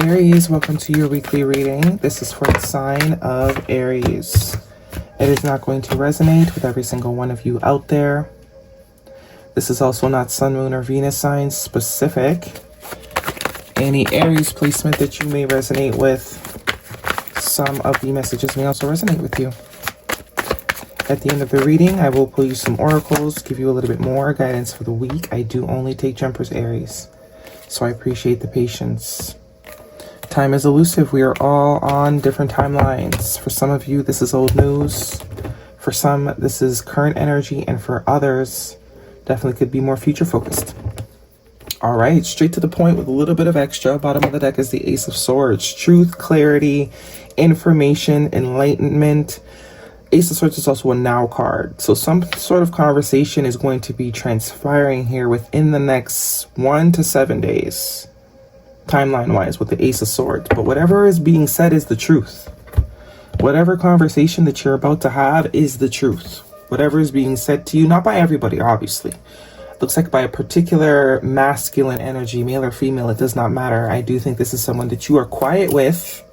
Aries, welcome to your weekly reading. This is for the sign of Aries. It is not going to resonate with every single one of you out there. This is also not Sun, Moon, or Venus signs specific. Any Aries placement that you may resonate with, some of the messages may also resonate with you. At the end of the reading, I will pull you some oracles, give you a little bit more guidance for the week. I do only take jumpers, Aries, so I appreciate the patience. Time is elusive. We are all on different timelines. For some of you, this is old news. For some, this is current energy. And for others, definitely could be more future focused. All right, straight to the point with a little bit of extra. Bottom of the deck is the Ace of Swords. Truth, clarity, information, enlightenment. Ace of Swords is also a now card. So some sort of conversation is going to be transpiring here within the next 1 to 7 days. Timeline-wise with the Ace of Swords. But whatever is being said is the truth. Whatever conversation that you're about to have is the truth. Whatever is being said to you, not by everybody, obviously. Looks like by a particular masculine energy, male or female, it does not matter. I do think this is someone that you are quiet with.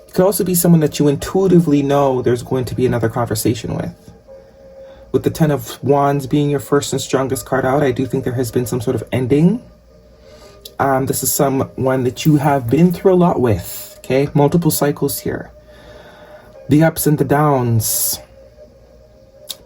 It could also be someone that you intuitively know there's going to be another conversation with. With the Ten of Wands being your first and strongest card out, I do think there has been some sort of ending. This is someone that you have been through a lot with, okay? Multiple cycles here. The ups and the downs.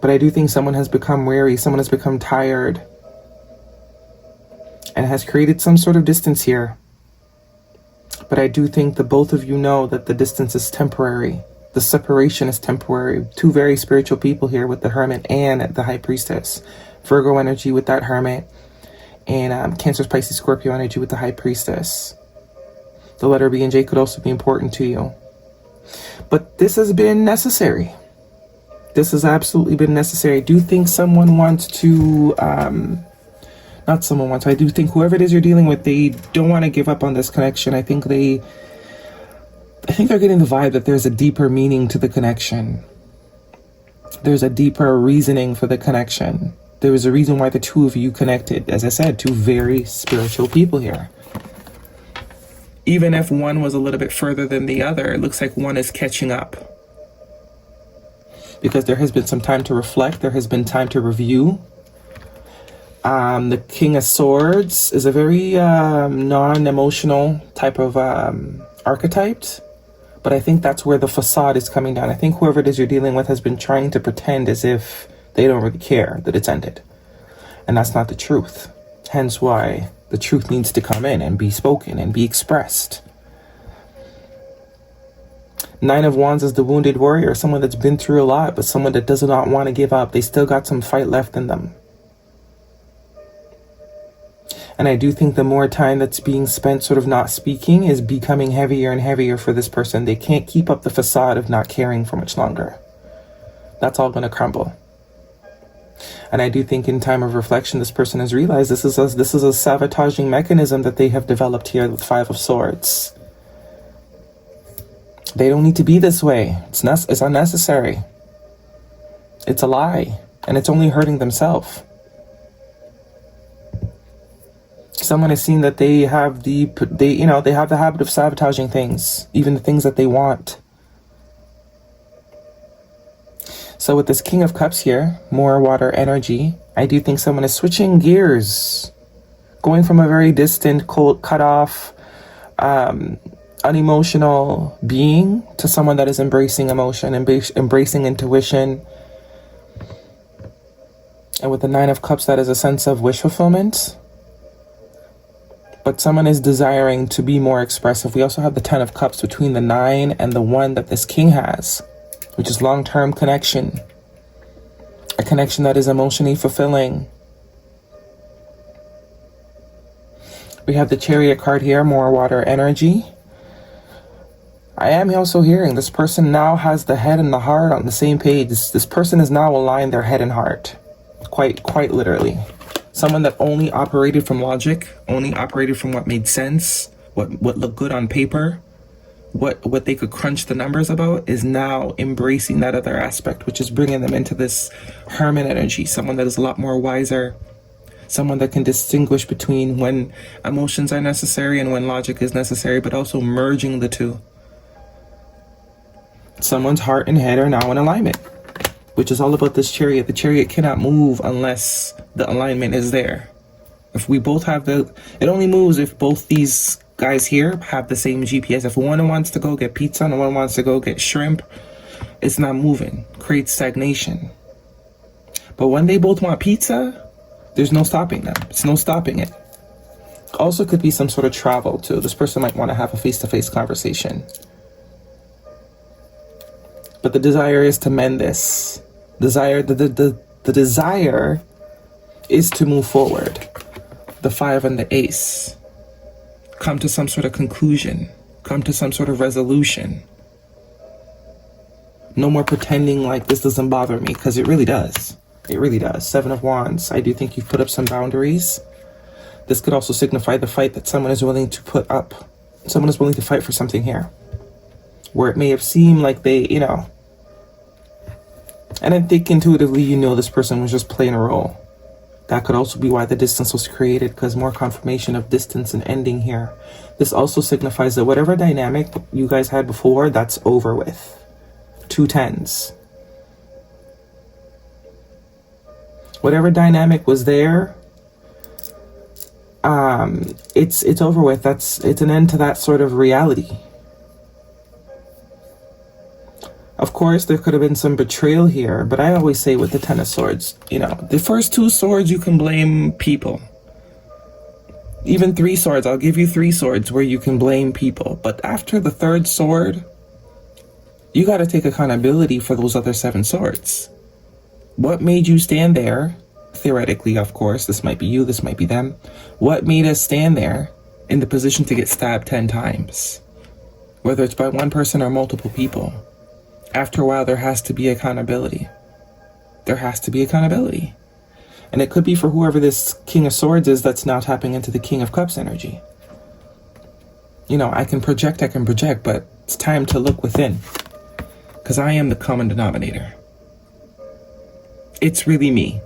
But I do think someone has become weary, someone has become tired, and has created some sort of distance here. But I do think that both of you know that the distance is temporary. The separation is temporary. Two very spiritual people here with the Hermit and the High Priestess. Virgo energy with that Hermit. And Cancer, Pisces, Scorpio energy with the High Priestess. The letter B and J could also be important to you. But this has been necessary. This has absolutely been necessary. I do think someone wants to, not someone wants, I do think whoever it is you're dealing with, they don't want to give up on this connection. I think they're getting the vibe that there's a deeper meaning to the connection. There's a deeper reasoning for the connection. There was a reason why the two of you connected. As I said, two very spiritual people here. Even if one was a little bit further than the other, it looks like one is catching up. Because there has been some time to reflect. There has been time to review. The King of Swords is a very non-emotional type of archetype. But I think that's where the facade is coming down. I think whoever it is you're dealing with has been trying to pretend as if they don't really care that it's ended. And that's not the truth. Hence why the truth needs to come in and be spoken and be expressed. Nine of Wands is the wounded warrior, someone that's been through a lot, but someone that does not want to give up. They still got some fight left in them. And I do think the more time that's being spent sort of not speaking is becoming heavier and heavier for this person. They can't keep up the facade of not caring for much longer. That's all going to crumble. And I do think in time of reflection, this person has realized this is a sabotaging mechanism that they have developed here with Five of Swords. They don't need to be this way. It's unnecessary. It's a lie, and it's only hurting themselves. Someone has seen that they have the habit of sabotaging things, even the things that they want. So with this King of Cups here, more water energy, I do think someone is switching gears, going from a very distant, cold, cut off, unemotional being to someone that is embracing emotion, embracing intuition. And with the Nine of Cups, that is a sense of wish fulfillment. But someone is desiring to be more expressive. We also have the Ten of Cups between the 9 and the 1 that this king has, which is long-term connection. A connection that is emotionally fulfilling. We have the Chariot card here, more water energy. I am also hearing this person now has the head and the heart on the same page. This person is now aligned their head and heart. Quite literally. Someone that only operated from logic, only operated from what made sense, what looked good on paper, what they could crunch the numbers about, is now embracing that other aspect, which is bringing them into this Hermit energy, someone that is a lot more wiser, Someone that can distinguish between when emotions are necessary and when logic is necessary, but also merging the two. Someone's heart and head are now in alignment, which is all about this chariot. The chariot cannot move unless the alignment is there. If we both have it only moves if both these guys here have the same GPS. If one wants to go get pizza and one wants to go get shrimp, it's not moving. Creates stagnation. But when they both want pizza, there's no stopping them. It's no stopping it. Also could be some sort of travel too. This person might want to have a face-to-face conversation. But the desire is to mend this. The desire is to move forward. The 5 and the ace. Come to some sort of conclusion. Come to some sort of resolution. No more pretending like this doesn't bother me, because it really does. It really does. 7 of Wands. I do think you've put up some boundaries. This could also signify the fight that someone is willing to put up. Someone is willing to fight for something here. Where it may have seemed like they, and I think intuitively you know this person was just playing a role. That could also be why the distance was created, because more confirmation of distance and ending here. This also signifies that whatever dynamic you guys had before, that's over with. 2 10s. Whatever dynamic was there, it's over with. It's an end to that sort of reality. Of course, there could have been some betrayal here, but I always say with the 10 of Swords, the first 2 swords you can blame people. Even 3 swords, I'll give you 3 swords where you can blame people. But after the 3rd sword, you got to take accountability for those other 7 swords. What made you stand there? Theoretically, of course, this might be you, this might be them. What made us stand there in the position to get stabbed 10 times? Whether it's by one person or multiple people. After a while, there has to be accountability. There has to be accountability. And it could be for whoever this King of Swords is that's now tapping into the King of Cups energy. I can project, but it's time to look within. Because I am the common denominator. It's really me.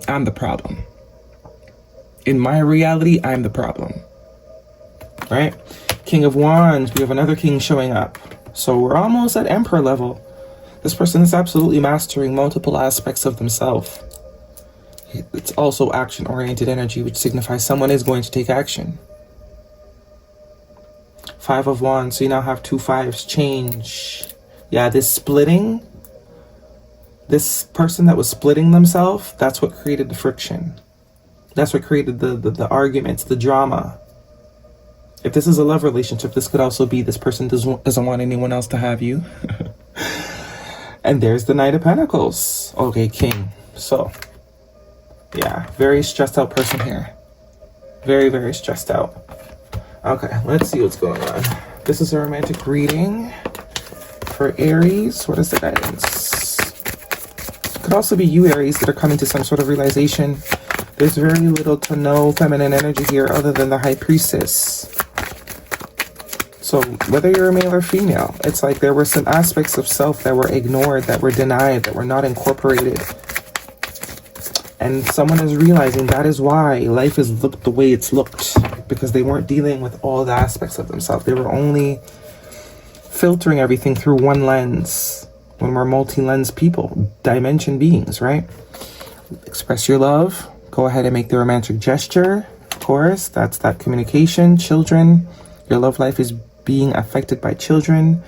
I'm the problem. In my reality, I'm the problem. Right? King of Wands, we have another king showing up. So we're almost at Emperor level. This person is absolutely mastering multiple aspects of themselves. It's also action-oriented energy, which signifies someone is going to take action. 5 of Wands, so you now have 2 5s. Change. Yeah, this splitting, this person that was splitting themselves, that's what created the friction. That's what created the arguments, the drama. If this is a love relationship, this could also be this person doesn't want anyone else to have you. And there's the Knight of Pentacles. Okay, King. So, yeah, very stressed out person here. Very, very stressed out. Okay, let's see what's going on. This is a romantic reading for Aries. What is the guidance? Could also be you, Aries, that are coming to some sort of realization. There's very little to no feminine energy here other than the High Priestess. So whether you're a male or female, it's like there were some aspects of self that were ignored, that were denied, that were not incorporated. And someone is realizing that is why life has looked the way it's looked, because they weren't dealing with all the aspects of themselves. They were only filtering everything through one lens. When we're multi-lens people, dimension beings, right? Express your love. Go ahead and make the romantic gesture. Of course, that's that communication. Children, your love life is being affected by children.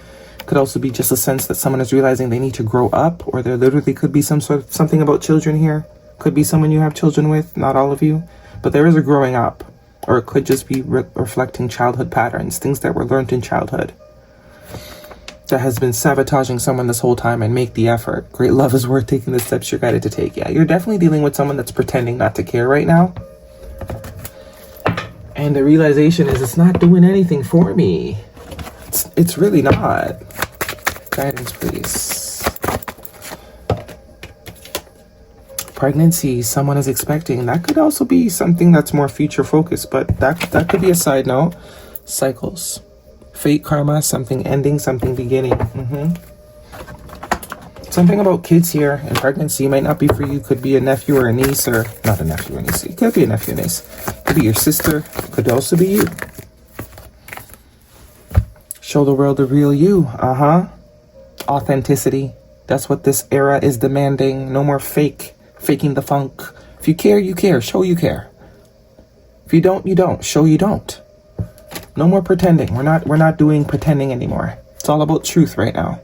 Could also be just a sense that someone is realizing they need to grow up, or there literally could be something about children here. Could be someone you have children with, not all of you, but there is a growing up, or it could just be reflecting childhood patterns, things that were learned in childhood that has been sabotaging someone this whole time. And make the effort. Great love is worth taking the steps you're guided to take. Yeah, you're definitely dealing with someone that's pretending not to care right now. And the realization is it's not doing anything for me. It's really not. Guidance, please. Pregnancy, someone is expecting. That could also be something that's more future focused, but that could be a side note. Cycles. Fate, karma, something ending, something beginning. Something about kids here and pregnancy might not be for you. Could be a nephew or a niece, or not a nephew or niece. It could be a nephew or niece. Could be your sister. Could also be you. Show the world the real you. Authenticity. That's what this era is demanding. No more faking the funk. If you care, you care. Show you care. If you don't, you don't. Show you don't. No more pretending. We're not doing pretending anymore. It's all about truth right now.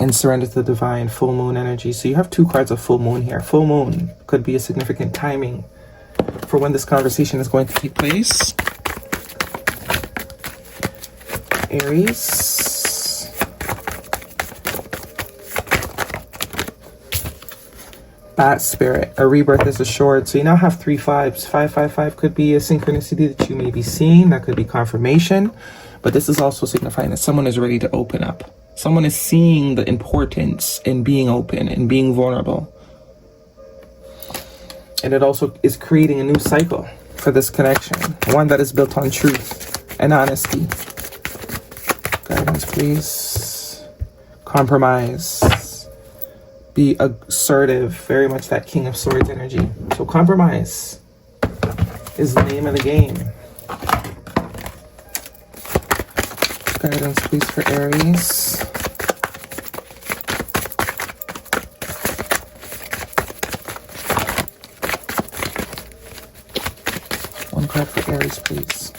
And surrender to the divine. Full moon energy. So you have 2 cards of full moon here. Full moon could be a significant timing for when this conversation is going to take place. Aries. Bat spirit. A rebirth is assured. So you now have 3 5s. 555 could be a synchronicity that you may be seeing. That could be confirmation. But this is also signifying that someone is ready to open up. Someone is seeing the importance in being open and being vulnerable. And it also is creating a new cycle for this connection. One that is built on truth and honesty. Guidance, please. Compromise. Be assertive. Very much that King of Swords energy. So compromise is the name of the game. Guidance, please, for Aries. One card for Aries, please.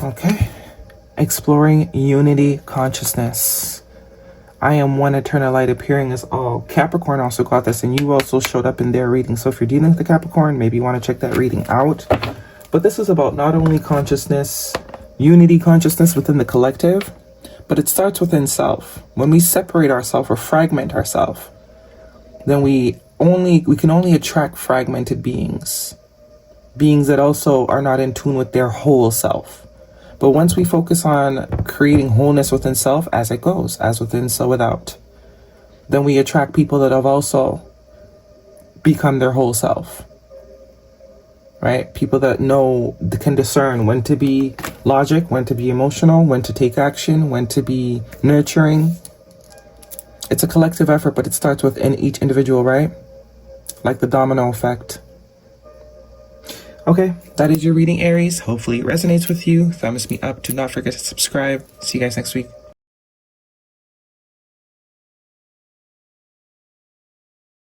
Okay. Exploring unity consciousness. I am one eternal light appearing as all. Capricorn also got this, and you also showed up in their reading. So if you're dealing with the Capricorn, maybe you want to check that reading out. But this is about not only consciousness, unity consciousness within the collective, but it starts within self. When we separate ourselves or fragment ourselves, then we can only attract fragmented beings. Beings that also are not in tune with their whole self. But once we focus on creating wholeness within self, as it goes, as within, so without, then we attract people that have also become their whole self, right? People that can discern when to be logic, when to be emotional, when to take action, when to be nurturing. It's a collective effort, but it starts within each individual, right? Like the domino effect. Okay, that is your reading, Aries. Hopefully it resonates with you. Thumbs me up. Do not forget to subscribe. See you guys next week.